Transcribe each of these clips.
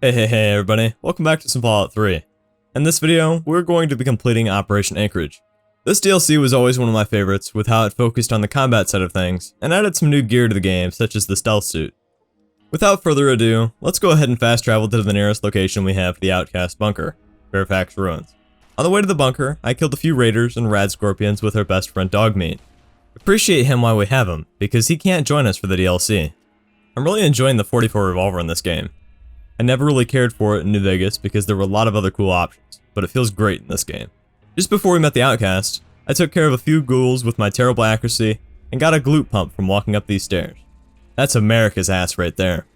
Hey everybody, welcome back to some Fallout 3. In this video, we're going to be completing Operation Anchorage. This DLC was always one of my favorites with how it focused on the combat side of things and added some new gear to the game such as the stealth suit. Without further ado, let's go ahead and fast travel to the nearest location we have for the Outcast bunker, Fairfax Ruins. On the way to the bunker, I killed a few raiders and rad scorpions with our best friend Dogmeat. Appreciate him while we have him, because he can't join us for the DLC. I'm really enjoying the 44 revolver in this game. I never really cared for it in New Vegas because there were a lot of other cool options, but it feels great in this game. Just before we met the Outcast, I took care of a few ghouls with my terrible accuracy and got a glute pump from walking up these stairs. That's America's ass right there.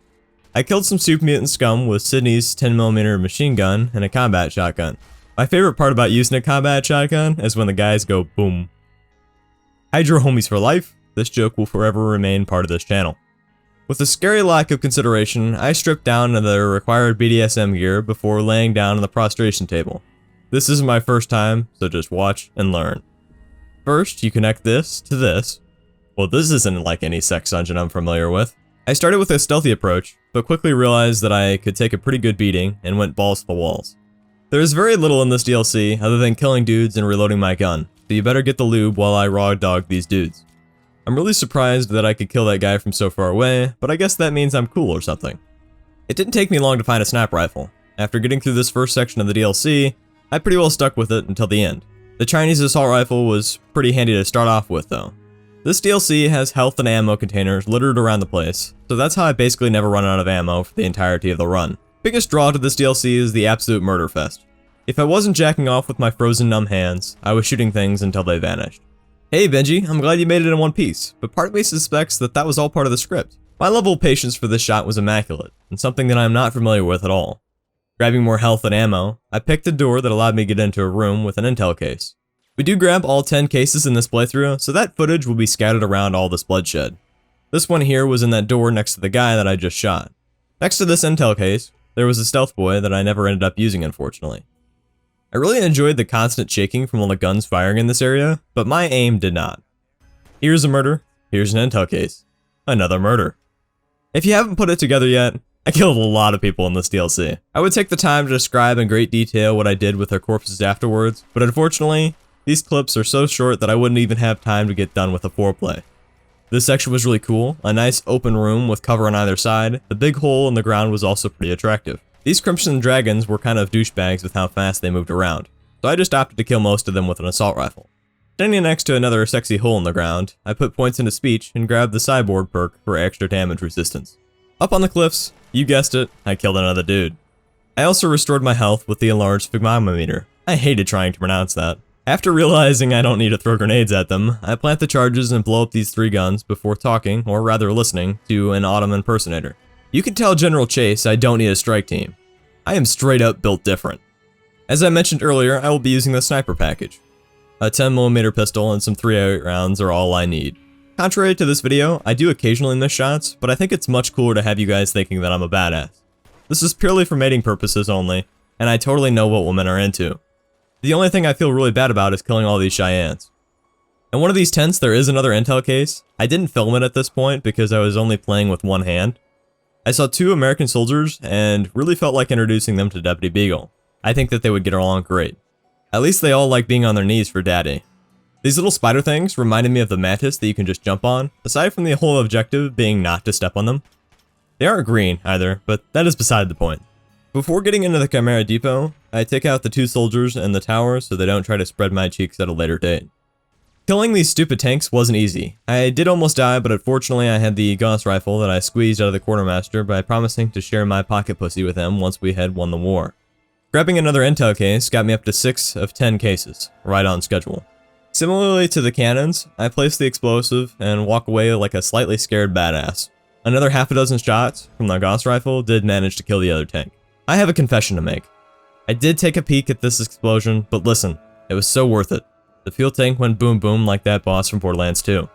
I killed some super mutant scum with Sydney's 10mm machine gun and a combat shotgun. My favorite part about using a combat shotgun is when the guys go boom. Hydro homies for life, this joke will forever remain part of this channel. With a scary lack of consideration, I stripped down to the required BDSM gear before laying down on the prostration table. This isn't my first time, so just watch and learn. First, you connect this to this. Well, this isn't like any sex dungeon I'm familiar with. I started with a stealthy approach, but quickly realized that I could take a pretty good beating and went balls to the walls. There is very little in this DLC other than killing dudes and reloading my gun, so you better get the lube while I raw dog these dudes. I'm really surprised that I could kill that guy from so far away, but I guess that means I'm cool or something. It didn't take me long to find a sniper rifle. After getting through this first section of the DLC, I pretty well stuck with it until the end. The Chinese assault rifle was pretty handy to start off with though. This DLC has health and ammo containers littered around the place, so that's how I basically never run out of ammo for the entirety of the run. Biggest draw to this DLC is the absolute murder fest. If I wasn't jacking off with my frozen numb hands, I was shooting things until they vanished. Hey Benji, I'm glad you made it in one piece, but part of me suspects that that was all part of the script. My level of patience for this shot was immaculate, and something that I'm not familiar with at all. Grabbing more health and ammo, I picked a door that allowed me to get into a room with an intel case. We do grab all 10 cases in this playthrough, so that footage will be scattered around all this bloodshed. This one here was in that door next to the guy that I just shot. Next to this intel case, there was a stealth boy that I never ended up using unfortunately. I really enjoyed the constant shaking from all the guns firing in this area, but my aim did not. Here's a murder, here's an intel case, another murder. If you haven't put it together yet, I killed a lot of people in this DLC. I would take the time to describe in great detail what I did with their corpses afterwards, but unfortunately, these clips are so short that I wouldn't even have time to get done with the foreplay. This section was really cool, a nice open room with cover on either side. The big hole in the ground was also pretty attractive. These Crimson Dragons were kind of douchebags with how fast they moved around, so I just opted to kill most of them with an assault rifle. Standing next to another sexy hole in the ground, I put points into speech and grabbed the cyborg perk for extra damage resistance. Up on the cliffs, you guessed it, I killed another dude. I also restored my health with the enlarged sphygmomanometer. I hated trying to pronounce that. After realizing I don't need to throw grenades at them, I plant the charges and blow up these 3 guns before talking, or rather listening, to an Autumn impersonator. You can tell General Chase I don't need a strike team. I am straight up built different. As I mentioned earlier, I will be using the sniper package. A 10mm pistol and some .308 rounds are all I need. Contrary to this video, I do occasionally miss shots, but I think it's much cooler to have you guys thinking that I'm a badass. This is purely for mating purposes only, and I totally know what women are into. The only thing I feel really bad about is killing all these Cheyennes. In one of these tents there is another intel case. I didn't film it at this point because I was only playing with one hand. I saw 2 American soldiers and really felt like introducing them to Deputy Beagle. I think that they would get along great. At least they all like being on their knees for daddy. These little spider things reminded me of the mantis that you can just jump on, aside from the whole objective being not to step on them. They aren't green either, but that is beside the point. Before getting into the Chimera Depot, I take out the 2 soldiers in the tower so they don't try to spread my cheeks at a later date. Killing these stupid tanks wasn't easy. I did almost die, but unfortunately I had the Gauss rifle that I squeezed out of the quartermaster by promising to share my pocket pussy with him once we had won the war. Grabbing another intel case got me up to 6 of 10 cases, right on schedule. Similarly to the cannons, I place the explosive and walk away like a slightly scared badass. Another half a dozen shots from the Gauss rifle did manage to kill the other tank. I have a confession to make. I did take a peek at this explosion, but listen, it was so worth it. The fuel tank went boom boom like that boss from Borderlands 2.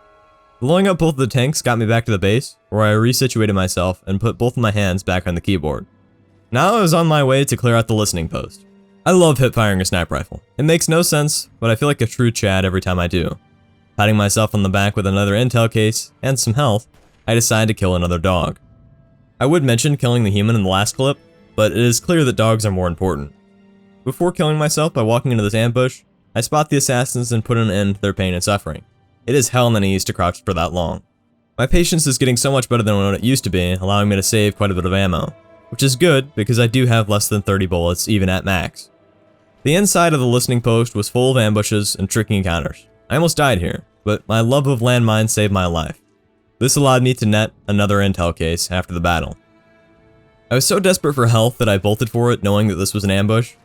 Blowing up both of the tanks got me back to the base, where I resituated myself and put both of my hands back on the keyboard. Now I was on my way to clear out the listening post. I love hip firing a sniper rifle. It makes no sense, but I feel like a true Chad every time I do. Patting myself on the back with another intel case and some health, I decide to kill another dog. I would mention killing the human in the last clip, but it is clear that dogs are more important. Before killing myself by walking into this ambush, I spot the assassins and put an end to their pain and suffering. It is hell on the knees to crouch for that long. My patience is getting so much better than what it used to be, allowing me to save quite a bit of ammo, which is good because I do have less than 30 bullets even at max. The inside of the listening post was full of ambushes and tricky encounters. I almost died here, but my love of landmines saved my life. This allowed me to net another intel case after the battle. I was so desperate for health that I bolted for it knowing that this was an ambush.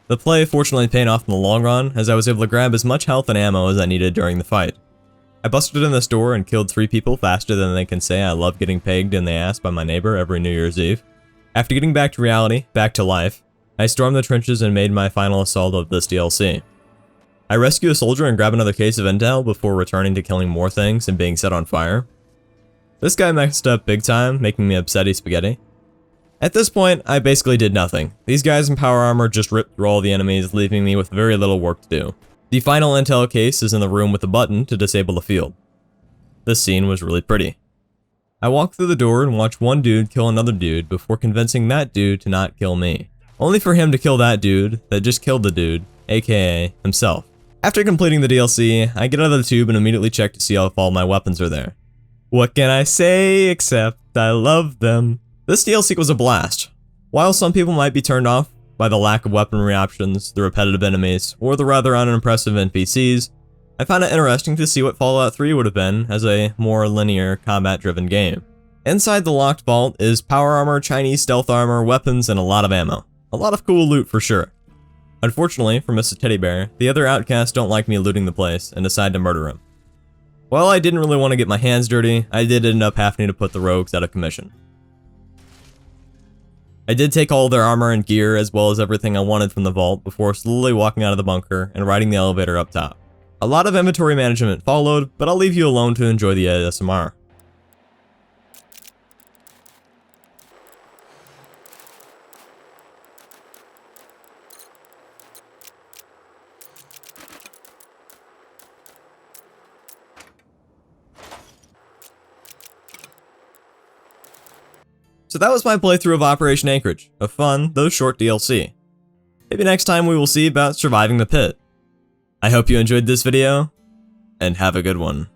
The play fortunately paid off in the long run, as I was able to grab as much health and ammo as I needed during the fight. I busted in this door and killed 3 people faster than they can say I love getting pegged in the ass by my neighbor every New Year's Eve. After getting back to reality, back to life, I stormed the trenches and made my final assault of this DLC. I rescue a soldier and grab another case of intel before returning to killing more things and being set on fire. This guy messed up big time, making me upsetty spaghetti. At this point, I basically did nothing. These guys in power armor just ripped through all the enemies, leaving me with very little work to do. The final intel case is in the room with the button to disable the field. This scene was really pretty. I walked through the door and watched one dude kill another dude before convincing that dude to not kill me. Only for him to kill that dude that just killed the dude, aka himself. After completing the DLC, I get out of the tube and immediately check to see if all my weapons are there. What can I say except I love them? This DLC was a blast. While some people might be turned off by the lack of weaponry options, the repetitive enemies, or the rather unimpressive NPCs, I found it interesting to see what Fallout 3 would have been as a more linear, combat-driven game. Inside the locked vault is power armor, Chinese stealth armor, weapons, and a lot of ammo. A lot of cool loot for sure. Unfortunately for Mr. Teddy Bear, the other outcasts don't like me looting the place and decide to murder him. While I didn't really want to get my hands dirty, I did end up having to put the rogues out of commission. I did take all their armor and gear as well as everything I wanted from the vault before slowly walking out of the bunker and riding the elevator up top. A lot of inventory management followed, but I'll leave you alone to enjoy the ASMR. So that was my playthrough of Operation Anchorage, a fun, though short DLC. Maybe next time we will see about surviving the pit. I hope you enjoyed this video, and have a good one.